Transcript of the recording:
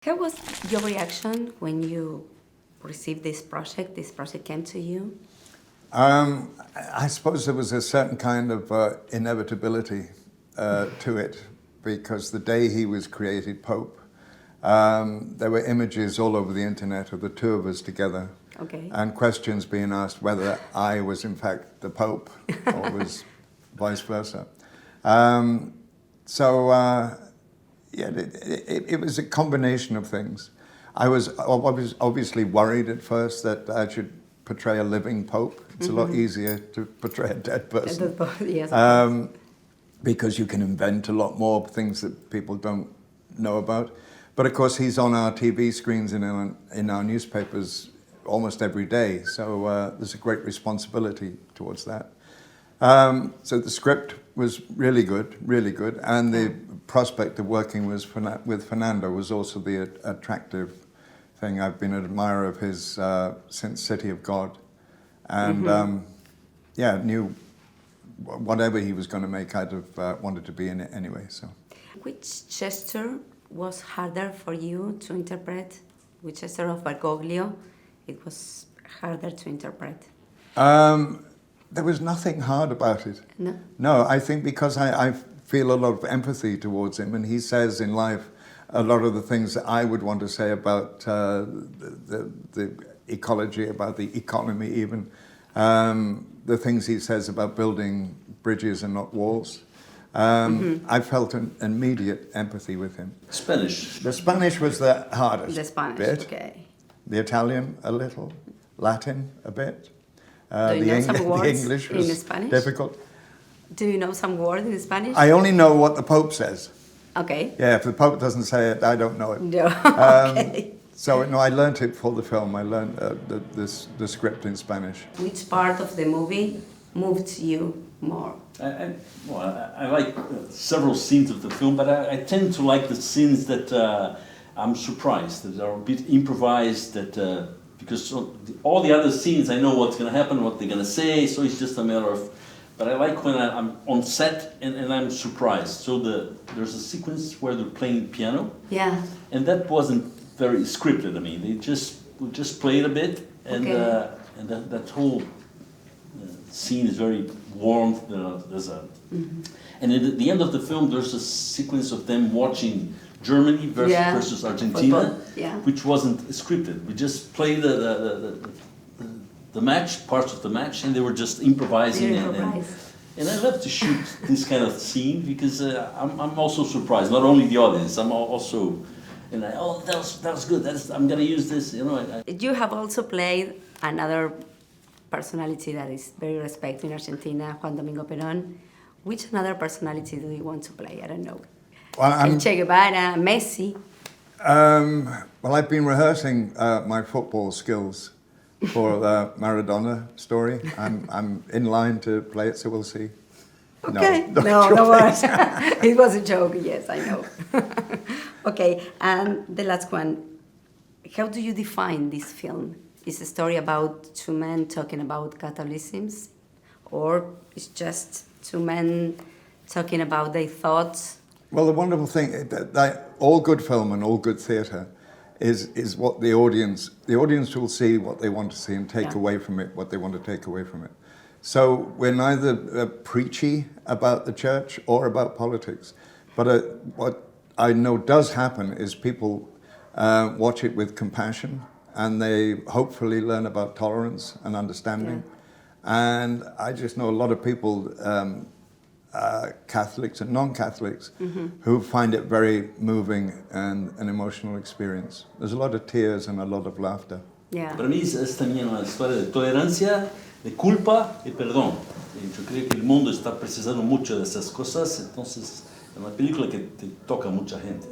How was your reaction when you received this project? This project came to you? I suppose there was a certain kind of inevitability to it, because the day he was created Pope, there were images all over the internet of the two of us together, and questions being asked whether I was in fact the Pope or was vice versa. Yeah, it was a combination of things. I was obviously worried at first that I should portray a living Pope. It's a lot easier to portray a dead person. Yes, because you can invent a lot more things that people don't know about. But of course, he's on our TV screens and in our newspapers almost every day. So there's a great responsibility towards that. So the script was really good. And the prospect of working with Fernando was also the attractive thing. I've been an admirer of his since City of God. And yeah, knew whatever he was going to make, I'd have wanted to be in it anyway. So, which gesture was harder for you to interpret? Which gesture of Bergoglio it was harder to interpret? There was nothing hard about it. No? No, I think because I feel a lot of empathy towards him, and he says in life a lot of the things that I would want to say about the ecology, about the economy even, the things he says about building bridges and not walls. I felt an immediate empathy with him. Spanish. The Spanish was the hardest The Spanish, bit. okay. The Italian a little, Latin a bit. Do you know some words the English was in Spanish? difficult. Do you know some words in Spanish? I only know what the Pope says. Okay. Yeah, if the Pope doesn't say it, I don't know it. No. Okay. So no, I learned it for the film. I learned the script in Spanish. Which part of the movie moved you more? I like several scenes of the film, but I tend to like the scenes that I'm surprised, that are a bit improvised, that because all the other scenes I know what's going to happen, what they're going to say, so it's just a matter of. But I like when I'm on set and I'm surprised. So there's a sequence where they're playing piano. Yeah. And that wasn't very scripted. I mean, we just played a bit, and that whole scene is very warm. And at the end of the film, there's a sequence of them watching Germany versus Argentina, which wasn't scripted. We just played the match, parts of the match, and they were just improvising. And I love to shoot this kind of scene because I'm also surprised. Not only the audience, I'm also, and that was good. I'm gonna use this. You know. You have also played another personality that is very respected in Argentina, Juan Domingo Perón. Which another personality do you want to play? I don't know. Well, Che Guevara, Messi. Well, I've been rehearsing my football skills for the Maradona story. I'm in line to play it, so we'll see. Okay. No worries. It was a joke. Yes, I know. Okay, and the last one. How do you define this film? Is a story about two men talking about Catholicism, or it's just two men talking about their thoughts? Well, the wonderful thing that all good film and all good theatre is what the audience will see what they want to see and take away from it what they want to take away from it. So we're neither preachy about the church or about politics, but what I know does happen is people watch it with compassion, and they hopefully learn about tolerance and understanding. And I just know a lot of people, Catholics and non-Catholics, who find it very moving and an emotional experience. There's a lot of tears and a lot of laughter. Yeah. Para mí es también una historia de tolerancia, de culpa y perdón. Yo creo que el mundo está precisando mucho de esas cosas, entonces es una película que te toca a mucha gente.